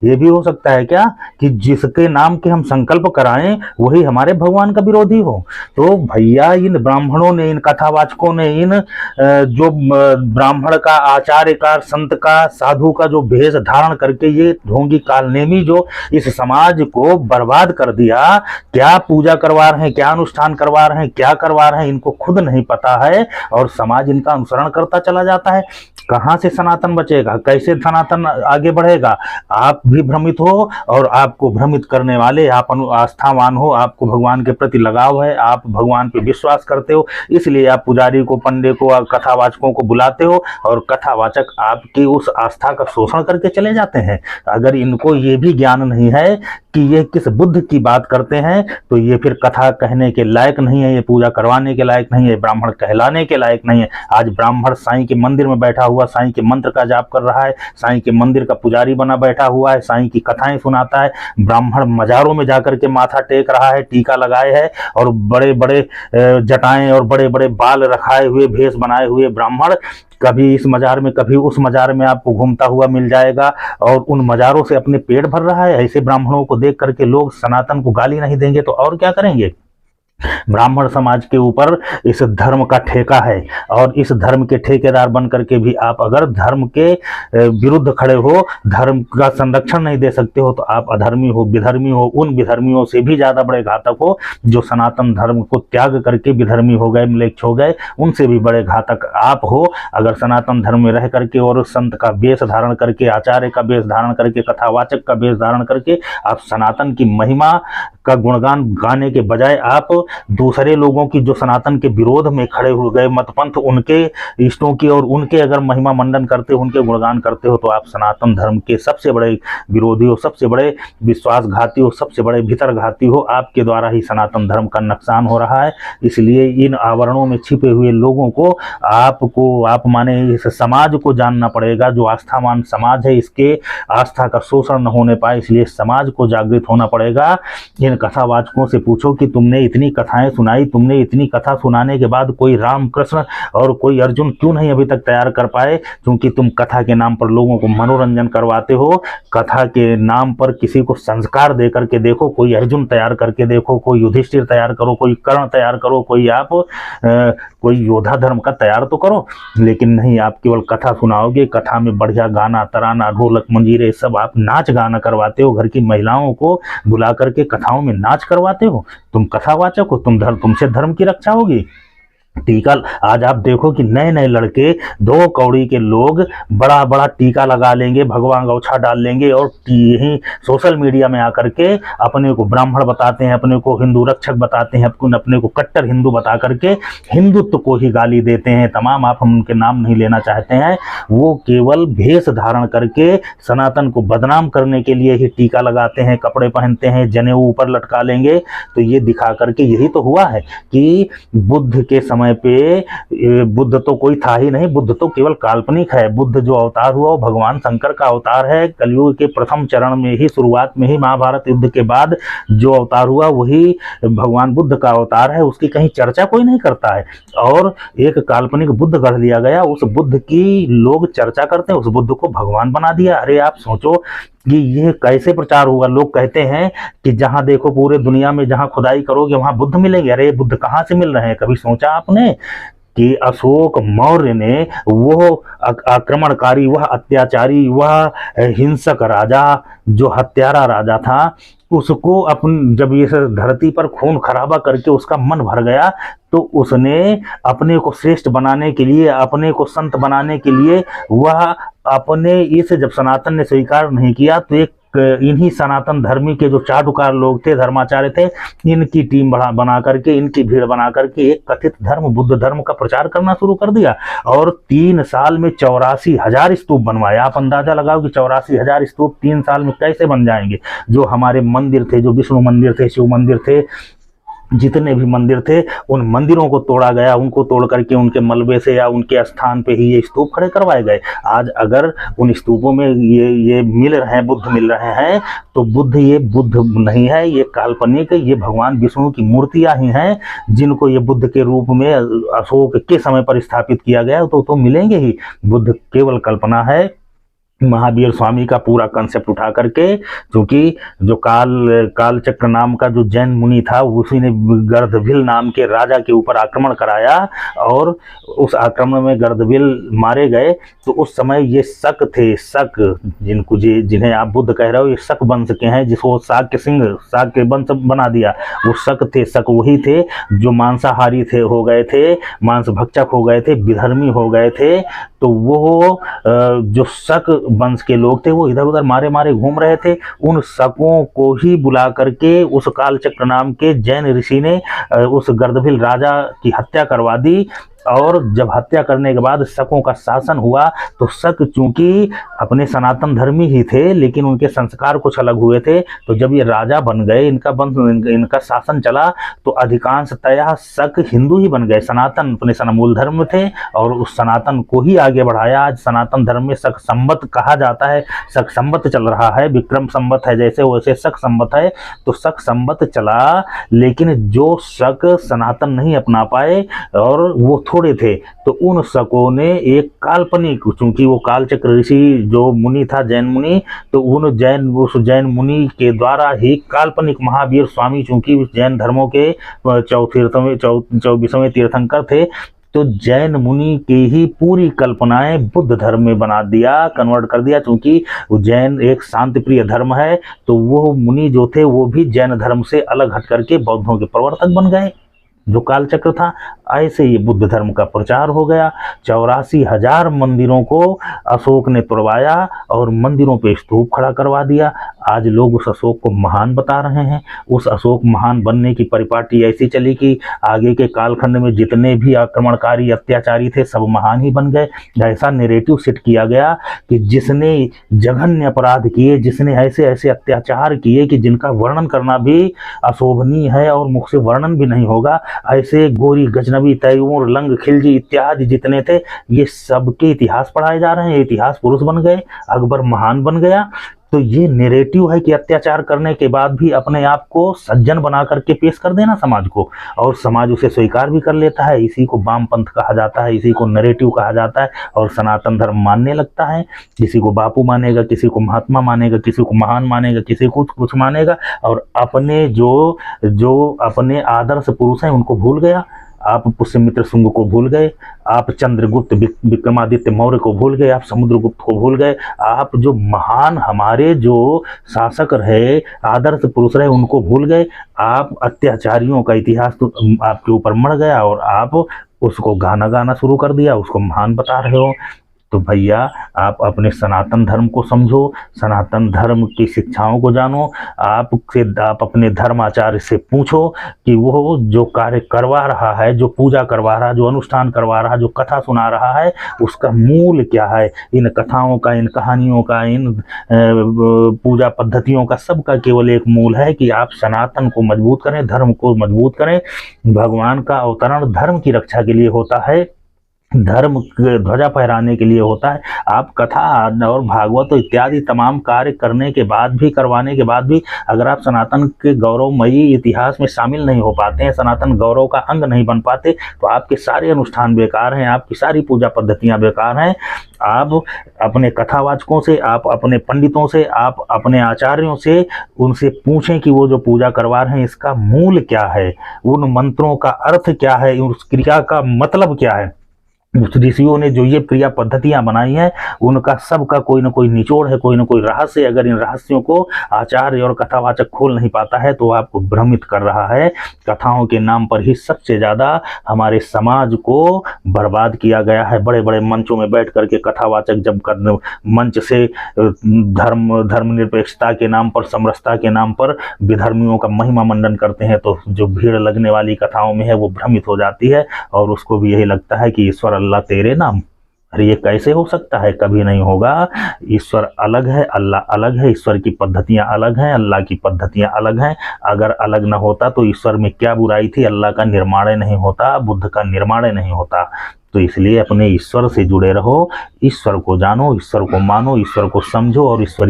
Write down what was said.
ये भी हो सकता है क्या कि जिसके नाम के हम संकल्प कराएं वही हमारे भगवान का विरोधी हो? तो भैया इन ब्राह्मणों ने, इन कथावाचकों ने, इन जो ब्राह्मण का, आचार्य का, संत का, साधु का जो भेष धारण करके ये ढोंगी कालनेमी जो इस समाज को बर्बाद कर दिया, क्या पूजा करवा रहे हैं, क्या अनुष्ठान करवा रहे हैं, क्या करवा रहे हैं, इनको खुद नहीं पता है और समाज इनका अनुसरण करता चला जाता है। कहां से सनातन बचेगा, कैसे सनातन आगे बढ़ेगा? आप भी भ्रमित हो और आपको भ्रमित करने वाले, आप आस्थावान हो, आपको भगवान के प्रति लगाव है, आप भगवान पे विश्वास करते हो, इसलिए आप पुजारी को, पंडे को, कथावाचकों को बुलाते हो और कथावाचक आपकी उस आस्था का शोषण करके चले जाते हैं। अगर इनको ये भी ज्ञान नहीं है कि ये किस बुद्ध की बात करते हैं, तो ये फिर कथा कहने के लायक नहीं है, ये पूजा करवाने के लायक नहीं है, ब्राह्मण कहलाने के लायक नहीं है। आज ब्राह्मण साईं के मंदिर में बैठा हुआ साईं के मंत्र का जाप कर रहा है, साईं के मंदिर का पुजारी बना बैठा हुआ है, साईं की कथाएं सुनाता है। ब्राह्मण मजारों में जाकर के माथा टेक रहा है, टीका लगाए है और बड़े बड़े जटाएं और बड़े बड़े बाल रखाए हुए, भेष बनाए हुए ब्राह्मण कभी इस मजार में कभी उस मजार में आपको घूमता हुआ मिल जाएगा और उन मजारों से अपने पेट भर रहा है। ऐसे ब्राह्मणों को देख करके लोग सनातन को गाली नहीं देंगे तो और क्या करेंगे? ब्राह्मण समाज के ऊपर इस धर्म का ठेका है और इस धर्म के ठेकेदार बन करके भी आप अगर धर्म के विरुद्ध खड़े हो, धर्म का संरक्षण नहीं दे सकते हो, तो आप अधर्मी हो, विधर्मी हो। उन विधर्मियों से भी ज्यादा बड़े घातक हो जो सनातन धर्म को त्याग करके विधर्मी हो गए, म्लेच्छ हो गए, उनसे भी बड़े घातक आप हो। अगर सनातन धर्म में रह करके और संत का वेश धारण करके, आचार्य का वेश धारण करके, कथावाचक का वेश धारण करके आप सनातन की महिमा का गुणगान गाने के बजाय आप दूसरे लोगों की जो सनातन के विरोध में खड़े हो गए मतपंथ, उनके इष्टों की और उनके अगर महिमा मंडन करते हो, उनके गुणगान करते हो, तो आप सनातन धर्म के सबसे बड़े विरोधी हो, सबसे बड़े विश्वासघाती हो, सबसे बड़े भीतरघाती हो। आपके द्वारा ही सनातन धर्म का नुकसान हो रहा है। इसलिए इन आवरणों में छिपे हुए लोगों को आप माने इस समाज को जानना पड़ेगा। जो आस्थावान समाज है, इसके आस्था का शोषण न होने पाए, इसलिए समाज को जागृत होना पड़ेगा। इन कथावाचकों से पूछो कि तुमने इतनी कथाएं सुनाई, तुमने इतनी कथा सुनाने के बाद कोई राम कृष्ण और कोई अर्जुन क्यों नहीं अभी तक तैयार कर पाए? क्योंकि तुम कथा के नाम पर लोगों को मनोरंजन करवाते हो। कथा के नाम पर किसी को संस्कार दे करके देखो, कोई अर्जुन तैयार करके देखो, कोई युधिष्ठिर तैयार करो, कोई कर्ण तैयार करो, कोई योद्धा धर्म का तैयार तो करो। लेकिन नहीं, आप केवल कथा सुनाओगे। कथा में बढ़िया गाना, तराना, ढोलक, मंजीरे सब आप नाच गाना करवाते हो। घर की महिलाओं को बुला करके कथाओं में नाच करवाते हो। तुम कथावाचक हो, तुमसे धर्म की रक्षा होगी? टीका आज आप देखो कि नए नए लड़के, 2 कौड़ी के लोग बड़ा बड़ा टीका लगा लेंगे, भगवान गौछा डाल लेंगे और यही सोशल मीडिया में आकर के अपने को ब्राह्मण बताते हैं, अपने को हिंदू रक्षक बताते हैं, अपने को कट्टर हिंदू बता करके हिंदुत्व को ही गाली देते हैं। तमाम आप हम उनके नाम नहीं लेना चाहते हैं। वो केवल भेष धारण करके सनातन को बदनाम करने के लिए ही टीका लगाते हैं, कपड़े पहनते हैं, जनेऊ ऊपर लटका लेंगे। तो ये दिखा करके यही तो हुआ है कि बुद्ध के समय पे बुद्ध तो कोई था ही नहीं, बुद्ध तो केवल काल्पनिक है। बुद्ध जो अवतार हुआ वो भगवान शंकर का अवतार है। कलयुग के प्रथम चरण में ही, शुरुआत में ही, महाभारत युद्ध के बाद जो अवतार हुआ वही भगवान बुद्ध का अवतार है। उसकी कहीं चर्चा कोई नहीं करता है और एक काल्पनिक बुद्ध गढ़ लिया गया, उस बुद्ध की लोग चर्चा करते हैं, उस बुद्ध को भगवान बना दिया। अरे आप सोचो कि ये कैसे प्रचार होगा? लोग कहते हैं कि जहां देखो पूरे दुनिया में जहां खुदाई करोगे वहां बुद्ध मिलेंगे। अरे बुद्ध कहां से मिल रहे हैं? कभी सोचा आपने कि अशोक मौर्य ने, वो आक्रमणकारी, वह अत्याचारी, वह हिंसक राजा, जो हत्यारा राजा था, उसको जब ये धरती पर खून खराबा करके उसका मन भर गया तो उसने अपने को श्रेष्ठ बनाने के लिए, अपने को संत बनाने के लिए, वह अपने इस जब सनातन ने स्वीकार नहीं किया तो एक इन्हीं सनातन धर्मी के जो चाटुकार लोग थे, धर्माचार्य थे, इनकी टीम बना करके, इनकी भीड़ बना करके एक कथित धर्म, बुद्ध धर्म का प्रचार करना शुरू कर दिया और 3 साल में 84,000 स्तूप बनवाए। आप अंदाजा लगाओ कि 84,000 स्तूप 3 साल में कैसे बन जाएंगे? जो हमारे मंदिर थे, जो विष्णु मंदिर थे, शिव मंदिर थे, जितने भी मंदिर थे, उन मंदिरों को तोड़ा गया, उनको तोड़ करके उनके मलबे से या उनके स्थान पे ही ये स्तूप खड़े करवाए गए। आज अगर उन स्तूपों में ये मिल रहे हैं, बुद्ध मिल रहे हैं, तो बुद्ध ये बुद्ध नहीं है, ये काल्पनिक, ये भगवान विष्णु की मूर्तियां ही हैं जिनको ये बुद्ध के रूप में अशोक के समय पर स्थापित किया गया। तो मिलेंगे ही, बुद्ध केवल कल्पना है। महावीर स्वामी का पूरा कंसेप्ट उठा करके, क्योंकि जो कालचक्र नाम का जो जैन मुनि था उसी ने गर्दभिल नाम के राजा के ऊपर आक्रमण कराया और उस आक्रमण में गर्दभिल मारे गए। तो उस समय ये शक थे, शक जिन्हें आप बुद्ध कह रहे हो, ये शक वंश के हैं, जिसको शाक के सिंह, शाक के वंश बना दिया, वो शक थे। शक वही थे जो मांसाहारी थे, हो गए थे, मांस भक्षक हो गए थे, विधर्मी हो गए थे। तो वो जो शक वंश के लोग थे वो इधर उधर मारे मारे घूम रहे थे। उन शकों को ही बुला करके उस कालचक्र नाम के जैन ऋषि ने उस गर्दभिल राजा की हत्या करवा दी। और जब हत्या करने के बाद शकों का शासन हुआ, तो शक चूंकि अपने सनातन धर्मी ही थे लेकिन उनके संस्कार कुछ अलग हुए थे, तो जब ये राजा बन गए, इनका वंश, इनका शासन चला, तो अधिकांशतया शक हिंदू ही बन गए। सनातन अपने मूल धर्म थे और उस सनातन को ही आगे बढ़ाया। आज सनातन धर्म में शक संवत कहा जाता है, शक संवत चल रहा है, विक्रम संवत है जैसे, वैसे शक संवत है। तो शक संवत चला, लेकिन जो शक सनातन नहीं अपना पाए और वो थोड़े थे, तो उन शकों ने एक काल्पनिक, चूंकि वो कालचक्र ऋषि जो मुनि था, जैन मुनि, तो उस जैन मुनि के द्वारा ही काल्पनिक महावीर स्वामी, चूंकि जैन धर्मों के 24वें तीर्थंकर थे, तो जैन मुनि की ही पूरी कल्पनाएं बुद्ध धर्म में बना दिया, कन्वर्ट कर दिया। क्योंकि जैन एक शांति प्रिय धर्म है, तो वो मुनि जो थे वो भी जैन धर्म से अलग हट करके बौद्धों के प्रवर्तक बन गए, जो कालचक्र था। ऐसे ये बुद्ध धर्म का प्रचार हो गया। 84,000 मंदिरों को अशोक ने तोड़वाया और मंदिरों पे स्तूप खड़ा करवा दिया। आज लोग उस अशोक को महान बता रहे हैं। उस अशोक महान बनने की परिपाटी ऐसी चली कि आगे के कालखंड में जितने भी आक्रमणकारी अत्याचारी थे सब महान ही बन गए। ऐसा नैरेटिव सेट किया गया कि जिसने जघन्य अपराध किए, जिसने ऐसे ऐसे अत्याचार किए कि जिनका वर्णन करना भी अशोभनीय है और मुख से वर्णन भी नहीं होगा, ऐसे गोरी, गजनबी, तैमूर, लंग, खिलजी इत्यादि जितने थे, ये सबके इतिहास पढ़ाए जा रहे हैं। इतिहास पुरुष बन गए, अकबर महान बन गया। तो ये नैरेटिव है कि अत्याचार करने के बाद भी अपने आप को सज्जन बना करके पेश कर देना समाज को, और समाज उसे स्वीकार भी कर लेता है। इसी को वामपंथ कहा जाता है, इसी को नैरेटिव कहा जाता है, और सनातन धर्म मानने लगता है। किसी को बापू मानेगा, किसी को महात्मा मानेगा, किसी को महान मानेगा, किसी को कुछ मानेगा, और अपने जो अपने आदर्श पुरुष हैं उनको भूल गया। आप पुष्यमित्र शुंग को भूल गए, आप चंद्रगुप्त विक्रमादित्य मौर्य को भूल गए, आप समुद्रगुप्त को भूल गए, आप जो महान हमारे जो शासक रहे, आदर्श पुरुष रहे, उनको भूल गए। आप अत्याचारियों का इतिहास तो आपके ऊपर मर गया और आप उसको गाना शुरू कर दिया, उसको महान बता रहे हो। तो भैया आप अपने सनातन धर्म को समझो, सनातन धर्म की शिक्षाओं को जानो। आप अपने धर्माचार्य से पूछो कि वो जो कार्य करवा रहा है, जो पूजा करवा रहा है, जो अनुष्ठान करवा रहा है, जो कथा सुना रहा है, उसका मूल क्या है। इन कथाओं का, इन कहानियों का, इन पूजा पद्धतियों का, सबका केवल एक मूल है कि आप सनातन को मजबूत करें, धर्म को मजबूत करें। भगवान का अवतरण धर्म की रक्षा के लिए होता है, धर्म ध्वजा फहराने के लिए होता है। आप कथा और भागवत इत्यादि तमाम कार्य करने के बाद भी, करवाने के बाद भी, अगर आप सनातन के गौरवमयी इतिहास में शामिल नहीं हो पाते हैं, सनातन गौरव का अंग नहीं बन पाते, तो आपके सारे अनुष्ठान बेकार हैं, आपकी सारी पूजा पद्धतियां बेकार हैं। आप अपने कथावाचकों से, आप अपने पंडितों से, आप अपने आचार्यों से, उनसे पूछें कि वो जो पूजा करवा रहे हैं इसका मूल क्या है, उन मंत्रों का अर्थ क्या है, उस क्रिया का मतलब क्या है। ऋषियों ने जो ये क्रिया पद्धतियां बनाई हैं, उनका सबका कोई ना कोई निचोड़ है, कोई ना कोई रहस्य। अगर इन रहस्यों को आचार्य और कथावाचक खोल नहीं पाता है तो आपको भ्रमित कर रहा है। कथाओं के नाम पर ही सबसे ज़्यादा हमारे समाज को बर्बाद किया गया है। बड़े बड़े मंचों में बैठ करके कथावाचक जब मंच से धर्मनिरपेक्षता के नाम पर, समरसता के नाम पर विधर्मियों का महिमा मंडन करते हैं, तो जो भीड़ लगने वाली कथाओं में है वो भ्रमित हो जाती है और उसको भी यही लगता है कि ईश्वर अल्लाह तेरे नाम। अरे ये कैसे हो सकता है, कभी नहीं होगा। ईश्वर अलग है, अल्लाह अलग है, ईश्वर की पद्धतियां अलग हैं, अल्लाह की पद्धतियां अलग हैं। अगर अलग न होता तो ईश्वर में क्या बुराई थी, अल्लाह का निर्माण नहीं होता, बुद्ध का निर्माण नहीं होता। तो इसलिए अपने ईश्वर से जुड़े रहो, ईश्वर को जानो, ईश्वर को मानो, ईश्वर को समझो और ईश्वर